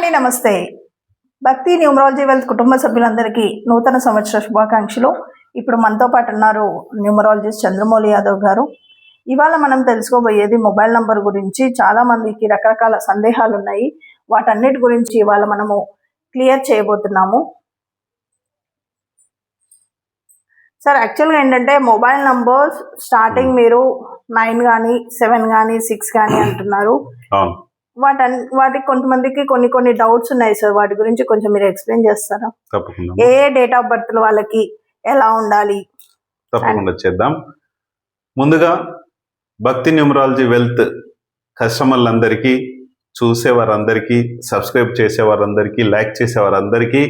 అండి, నమస్తే. భక్తి న్యూమరాలజీ వెల్త్ కుటుంబ సభ్యులందరికీ నూతన సంవత్సర శుభాకాంక్షలు. ఇప్పుడు మనతో పాటు ఉన్నారు న్యూమరాలజిస్ట్ చంద్రమౌళి యాదవ్ గారు. ఇవాళ మనం తెలుసుకోబోయేది మొబైల్ నంబర్ గురించి. చాలా మందికి రకరకాల సందేహాలు ఉన్నాయి. వాటన్నిటి గురించి ఇవాళ మనము క్లియర్ చేయబోతున్నాము. సార్, యాక్చువల్గా ఏంటంటే మొబైల్ నంబర్ స్టార్టింగ్ మీరు 9 కానీ 7 కానీ 6 కానీ అంటున్నారు. వాటికి కొంతమందికి కొన్ని డౌట్స్ ఉన్నాయి సార్. వాటి గురించి కొంచెం మీరు ఎక్స్ప్లెయిన్ చేస్తారా? తప్పకుండా. ఏ డేట్ ఆఫ్ బర్త్ వాళ్ళకి ఎలా ఉండాలి? తప్పకుండా చేద్దాం. ముందుగా భక్తి న్యూమరాలజీ వెల్త్ కస్టమర్లందరికీ, చూసేవారందరికీ, సబ్స్క్రైబ్ చేసేవారందరికీ, లైక్ చేసేవారందరికీ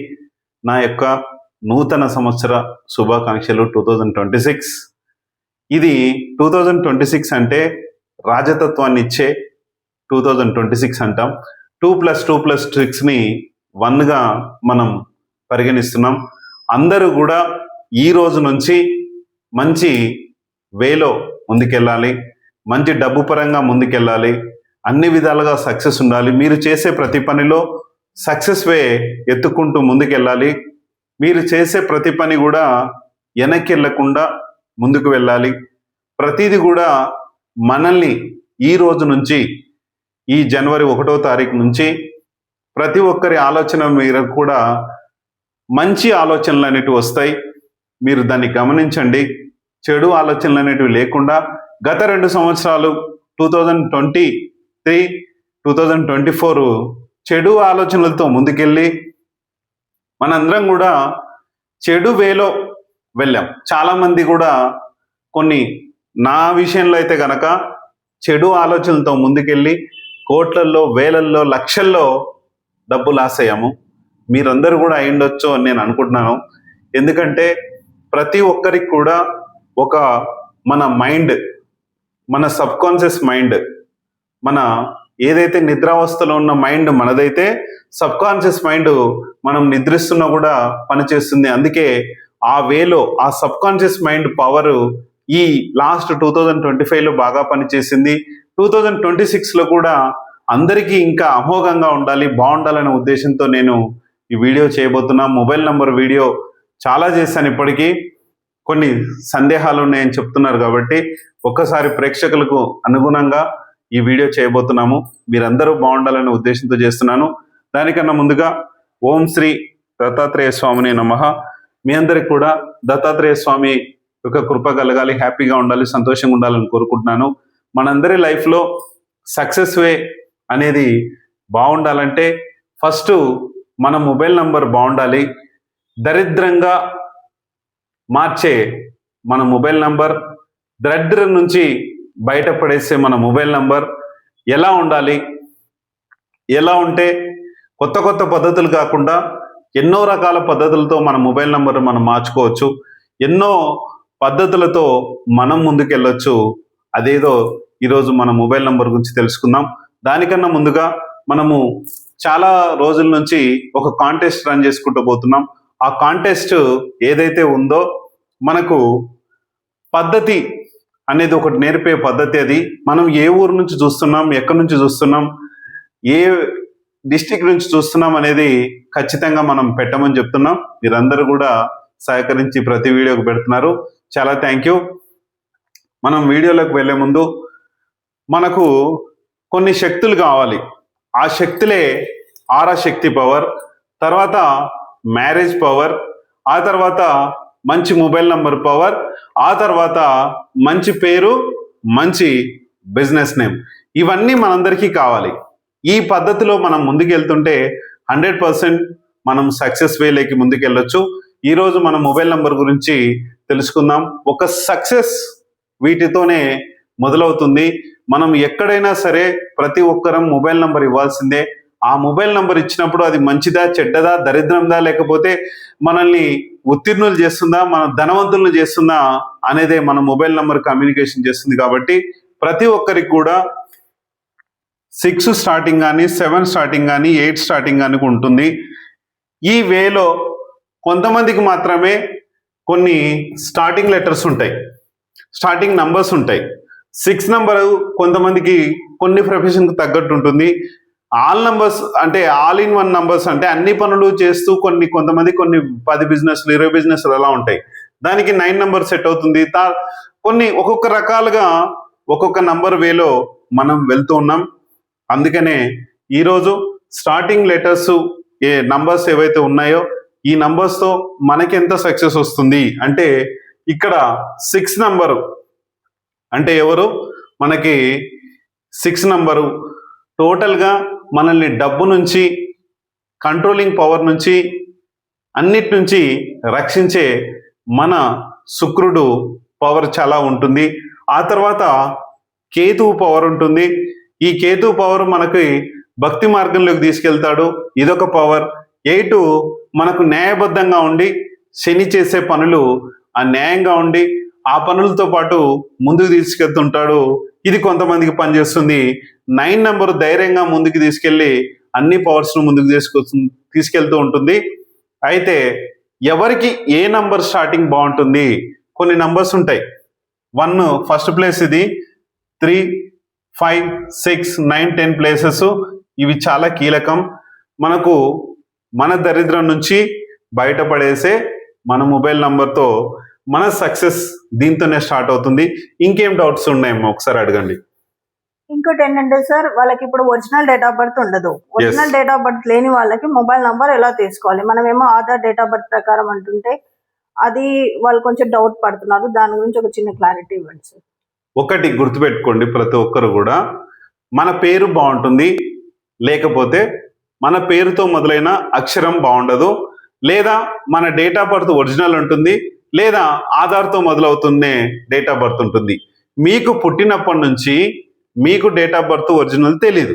నా యొక్క నూతన సంవత్సర శుభాకాంక్షలు. 2026 ఇది 2026 అంటే రాజతత్వాన్ని ఇచ్చే 2026 అంటాం. 2+2+6ని 1గా మనం పరిగణిస్తున్నాం. అందరూ కూడా ఈ రోజు నుంచి మంచి వేలో ముందుకెళ్ళాలి, మంచి డబ్బు పరంగా ముందుకెళ్ళాలి, అన్ని విధాలుగా సక్సెస్ ఉండాలి. మీరు చేసే ప్రతి పనిలో సక్సెస్ వే ఎత్తుకుంటూ ముందుకెళ్ళాలి. మీరు చేసే ప్రతి పని కూడా వెనక్కి వెళ్ళకుండా ముందుకు వెళ్ళాలి. ప్రతిదీ కూడా మనల్ని ఈ రోజు నుంచి, ఈ జనవరి 1వ తారీఖు నుంచి ప్రతి ఒక్కరి ఆలోచన మీరు కూడా మంచి ఆలోచనలు అనేటివి వస్తాయి. మీరు దాన్ని గమనించండి. చెడు ఆలోచనలు అనేటివి లేకుండా గత 2 సంవత్సరాలు 2023, 2024 చెడు ఆలోచనలతో ముందుకెళ్ళి మనందరం కూడా చెడు వేలో వెళ్ళాం. చాలామంది కూడా నా విషయంలో అయితే గనక చెడు ఆలోచనలతో ముందుకెళ్ళి కోట్లల్లో, వేలల్లో, లక్షల్లో డబ్బు లాస్ అయ్యాము. మీరందరూ కూడా అయ్యుండొచ్చు అని నేను అనుకుంటున్నాను. ఎందుకంటే ప్రతి ఒక్కరికి కూడా ఒక మన మైండ్, మన సబ్కాన్షియస్ మైండ్, మన ఏదైతే నిద్రావస్థలో ఉన్న మైండ్ మనదైతే, సబ్కాన్షియస్ మైండ్ మనం నిద్రిస్తున్నా కూడా పనిచేస్తుంది. అందుకే ఆ వేలో ఆ సబ్కాన్షియస్ మైండ్ పవర్ ఈ లాస్ట్ 2025లో బాగా పనిచేసింది. 2026లో కూడా అందరికీ ఇంకా అమోఘంగా ఉండాలి, బాగుండాలనే ఉద్దేశంతో నేను ఈ వీడియో చేయబోతున్నా. మొబైల్ నంబర్ వీడియో చాలా చేశాను. ఇప్పటికీ కొన్ని సందేహాలు ఉన్నాయని చెప్తున్నారు కాబట్టి ఒక్కసారి ప్రేక్షకులకు అనుగుణంగా ఈ వీడియో చేయబోతున్నాము. మీరందరూ బాగుండాలనే ఉద్దేశంతో చేస్తున్నాను. దానికన్నా ముందుగా ఓం శ్రీ దత్తాత్రేయ స్వామిని నమః. మీ అందరికి కూడా దత్తాత్రేయ స్వామి యొక్క కృప కలగాలి, హ్యాపీగా ఉండాలి, సంతోషంగా ఉండాలని కోరుకుంటున్నాను. మనందరి లైఫ్లో సక్సెస్ వే అనేది బాగుండాలంటే ఫస్ట్ మన మొబైల్ నంబర్ బాగుండాలి. దరిద్రంగా మార్చే మన మొబైల్ నంబర్, దరిద్రం నుంచి బయటపడేసే మన మొబైల్ నంబర్ ఎలా ఉండాలి? ఎలా ఉంటే కొత్త కొత్త పద్ధతులు కాకుండా ఎన్నో రకాల పద్ధతులతో మన మొబైల్ నంబర్ మనం మార్చుకోవచ్చు. ఎన్నో పద్ధతులతో మనం ముందుకెళ్ళొచ్చు. అదేదో ఈరోజు మన మొబైల్ నంబర్ గురించి తెలుసుకుందాం. దానికన్నా ముందుగా మనము చాలా రోజుల నుంచి ఒక కాంటెస్ట్ రన్ చేసుకుంటూ పోతున్నాం. ఆ కాంటెస్ట్ ఏదైతే ఉందో మనకు పద్ధతి అనేది ఒకటి నేర్పే పద్ధతి. అది మనం ఏ ఊరు నుంచి చూస్తున్నాం, ఎక్కడి నుంచి చూస్తున్నాం, ఏ డిస్టిక్ నుంచి చూస్తున్నాం అనేది ఖచ్చితంగా మనం పెట్టమని చెప్తున్నాం. మీరందరూ కూడా సహకరించి ప్రతి వీడియోకి పెడుతున్నారు. చాలా థ్యాంక్ యూ. మనం వీడియోలోకి వెళ్ళే ముందు మనకు కొన్ని శక్తులు కావాలి. ఆ శక్తులే ఆరాశక్తి పవర్, తర్వాత మ్యారేజ్ పవర్, ఆ తర్వాత మంచి మొబైల్ నంబర్ పవర్, ఆ తర్వాత మంచి పేరు, మంచి బిజినెస్ నేమ్. ఇవన్నీ మనందరికీ కావాలి. ఈ పద్ధతిలో మనం ముందుకెళ్తుంటే 100% మనం సక్సెస్ వేలోకి ముందుకెళ్ళొచ్చు. ఈరోజు మన మొబైల్ నంబర్ గురించి తెలుసుకుందాం. ఒక సక్సెస్ వీటితోనే మొదలవుతుంది. మనం ఎక్కడైనా సరే ప్రతి ఒక్కరం మొబైల్ నంబర్ ఇవ్వాల్సిందే. ఆ మొబైల్ నంబర్ ఇచ్చినప్పుడు అది మంచిదా, చెడ్డదా, దరిద్రందా, లేకపోతే మనల్ని ఉత్తీర్ణులు చేస్తుందా, మన ధనవంతులను చేస్తుందా అనేదే మన మొబైల్ నంబర్ కమ్యూనికేషన్ చేస్తుంది. కాబట్టి ప్రతి ఒక్కరికి కూడా 6 స్టార్టింగ్ కానీ, 7 స్టార్టింగ్ కానీ, 8 స్టార్టింగ్ కానీ ఉంటుంది. ఈ వేలో కొంతమందికి మాత్రమే కొన్ని స్టార్టింగ్ లెటర్స్ ఉంటాయి, స్టార్టింగ్ నంబర్స్ ఉంటాయి. 6 నంబరు కొంతమందికి కొన్ని ప్రొఫెషన్కి తగ్గట్టు ఉంటుంది. ఆల్ నంబర్స్ అంటే ఆల్ ఇన్ వన్ నంబర్స్ అంటే అన్ని పనులు చేస్తూ కొంతమంది 10 బిజినెస్లు 20 బిజినెస్లు అలా ఉంటాయి. దానికి 9 నంబర్ సెట్ అవుతుంది. కొన్ని ఒక్కొక్క రకాలుగా ఒక్కొక్క నంబర్ వేలో మనం వెళ్తూ ఉన్నాం. అందుకనే ఈరోజు స్టార్టింగ్ లెటర్స్ నంబర్స్ ఏవైతే ఉన్నాయో ఈ నంబర్స్తో మనకి ఎంత సక్సెస్ వస్తుంది అంటే ఇక్కడ 6 నంబరు అంటే ఎవరు మనకి 6 నంబరు టోటల్గా మనల్ని డబ్బు నుంచి కంట్రోలింగ్ పవర్ నుంచి అన్నిటి నుంచి రక్షించే మన శుక్రుడు పవర్ చాలా ఉంటుంది. ఆ తర్వాత కేతువు పవర్ ఉంటుంది. ఈ కేతువు పవర్ మనకి భక్తి మార్గంలోకి తీసుకెళ్తాడు, ఇదొక పవర్. 8 మనకు న్యాయబద్ధంగా ఉండి శని చేసే పనులు ఆ న్యాయంగా ఉండి ఆ పనులతో పాటు ముందుకు తీసుకెళ్తుంటాడు, ఇది కొంతమందికి పనిచేస్తుంది. 9 నంబర్ ధైర్యంగా ముందుకు తీసుకెళ్ళి అన్ని పవర్స్ను ముందుకు తీసుకెళ్తూ ఉంటుంది. అయితే ఎవరికి ఏ నంబర్ స్టార్టింగ్ బాగుంటుంది? కొన్ని నంబర్స్ ఉంటాయి. 1 ఫస్ట్ ప్లేస్, ఇది 3, 5, 6, 9, 10 ప్లేసెస్ ఇవి చాలా కీలకం. మనకు మన దరిద్రం నుంచి బయటపడేసే మన మొబైల్ నంబర్తో మన సక్సెస్ దీంతోనే స్టార్ట్ అవుతుంది. ఇంకేం డౌట్స్ ఉన్నాయేమో ఒకసారి అడగండి. ఇంకోటి ఏంటంటే సార్, వాళ్ళకి ఇప్పుడు ఒరిజినల్ డేట్ ఆఫ్ బర్త్ ఉండదు. ఒరిజినల్ డేట్ ఆఫ్ బర్త్ లేని వాళ్ళకి మొబైల్ నంబర్ ఎలా తీసుకోవాలి? మనమేమో ఆధార్ డేట్ ఆఫ్ బర్త్ ప్రకారం అంటుంటే అది వాళ్ళు కొంచెం డౌట్ పడుతున్నారు. దాని గురించి ఒక చిన్న క్లారిటీ ఇవ్వండి సార్. ఒకటి గుర్తుపెట్టుకోండి, ప్రతి ఒక్కరు కూడా మన పేరు బాగుంటుంది, లేకపోతే మన పేరుతో మొదలైన అక్షరం బాగుండదు, లేదా మన డేట్ ఆఫ్ బర్త్ ఒరిజినల్ ఉంటుంది, లేదా ఆధార్తో మొదలవుతున్నే డేట్ ఆఫ్ బర్త్ ఉంటుంది. మీకు పుట్టినప్పటి నుంచి మీకు డేట్ ఆఫ్ బర్త్ ఒరిజినల్ తెలీదు.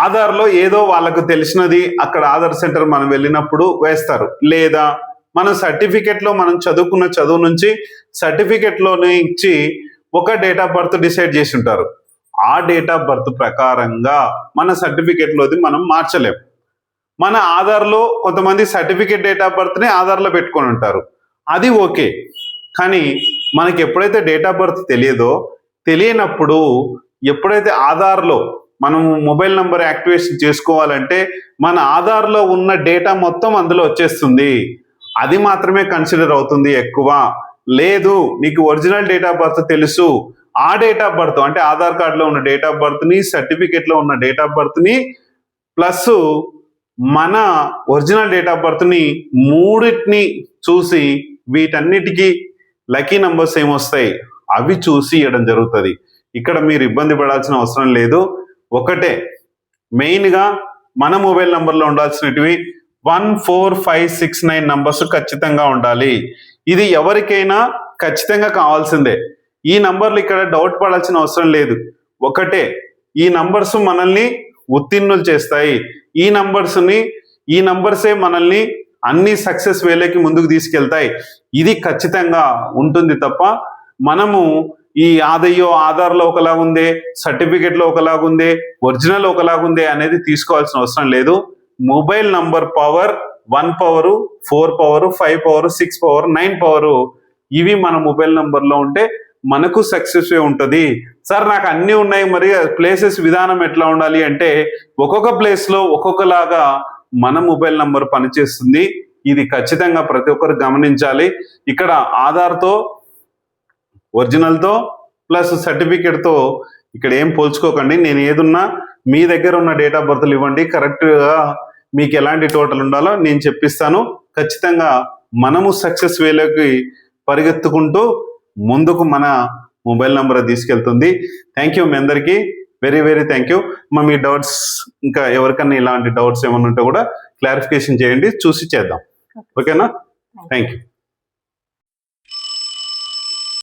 ఆధార్లో ఏదో వాళ్ళకు తెలిసినది అక్కడ ఆధార్ సెంటర్ మనం వెళ్ళినప్పుడు వేస్తారు, లేదా మన సర్టిఫికెట్లో మనం చదువుకున్న చదువు నుంచి సర్టిఫికెట్లో ఇచ్చి ఒక డేట్ ఆఫ్ బర్త్ డిసైడ్ చేసి ఉంటారు. ఆ డేట్ ఆఫ్ బర్త్ ప్రకారంగా మన సర్టిఫికెట్లోది మనం మార్చలేం. మన ఆధార్లో కొంతమంది సర్టిఫికెట్ డేట్ ఆఫ్ బర్త్ని ఆధార్లో పెట్టుకొని ఉంటారు, అది ఓకే. కానీ మనకి ఎప్పుడైతే డేట్ ఆఫ్ బర్త్ తెలియనప్పుడు ఎప్పుడైతే ఆధార్లో మనం మొబైల్ నంబర్ యాక్టివేషన్ చేసుకోవాలంటే మన ఆధార్లో ఉన్న డేటా మొత్తం అందులో వచ్చేస్తుంది. అది మాత్రమే కన్సిడర్ అవుతుంది ఎక్కువ. లేదు నీకు ఒరిజినల్ డేట్ ఆఫ్ బర్త్ తెలుసు, ఆ డేట్ ఆఫ్ బర్త్ అంటే ఆధార్ కార్డులో ఉన్న డేట్ ఆఫ్ బర్త్ని, సర్టిఫికెట్లో ఉన్న డేట్ ఆఫ్ బర్త్ని ప్లస్ మన ఒరిజినల్ డేట్ ఆఫ్ బర్త్ని మూడింటిని చూసి వీటన్నిటికీ లక్కీ నంబర్స్ ఏమొస్తాయి అవి చూసి ఇవ్వడం జరుగుతుంది. ఇక్కడ మీరు ఇబ్బంది పడాల్సిన అవసరం లేదు. ఒకటే మెయిన్గా మన మొబైల్ నంబర్లో ఉండాల్సినవి 1, 4, 5, 6, 9 నంబర్స్ ఖచ్చితంగా ఉండాలి. ఇది ఎవరికైనా ఖచ్చితంగా కావాల్సిందే. ఈ నంబర్లు ఇక్కడ డౌట్ పడాల్సిన అవసరం లేదు. ఒకటే, ఈ నంబర్స్ మనల్ని ఉత్తీర్ణులు చేస్తాయి. ఈ నంబర్సే మనల్ని అన్ని సక్సెస్ వేలోకి ముందుకు తీసుకెళ్తాయి. ఇది ఖచ్చితంగా ఉంటుంది తప్ప మనము ఈ ఆధార్లో ఒకలాగుందే, సర్టిఫికెట్లో ఒకలాగుందే, ఒరిజినల్ ఒకలాగుందే అనేది తీసుకోవాల్సిన అవసరం లేదు. Mobile number power 1 power, 4 power, 5 power, 6 power, 9 power ఇవి మన మొబైల్ నంబర్లో ఉంటే మనకు సక్సెస్ ఉంటుంది. సార్ నాకు అన్నీ ఉన్నాయి, మరి ప్లేసెస్ విధానం ఎట్లా ఉండాలి అంటే ఒక్కొక్క ప్లేస్లో ఒక్కొక్కలాగా మన మొబైల్ నంబర్ పనిచేస్తుంది. ఇది ఖచ్చితంగా ప్రతి ఒక్కరు గమనించాలి. ఇక్కడ ఆధార్తో, ఒరిజినల్తో ప్లస్ సర్టిఫికెట్తో ఇక్కడ ఏం పోల్చుకోకండి. నేను ఏదున్నా మీ దగ్గర ఉన్న డేట్ ఆఫ్ బర్త్లు ఇవ్వండి, కరెక్ట్గా మీకు ఎలాంటి టోటల్ ఉండాలో నేను చెప్పిస్తాను. ఖచ్చితంగా మనము సక్సెస్ వేలోకి పరిగెత్తుకుంటూ ముందుకు మన మొబైల్ నెంబర్ తీసుకెళ్తుంది. థ్యాంక్ యూ మీ అందరికీ, very very thank you. Me doubts ఇంకా ఎవరికన్నా ఇలాంటి డౌట్స్ ఏమైనా ఉంటే కూడా క్లారిఫికేషన్ చేయండి, చూసి చేద్దాం. ఓకేనా? Thank you.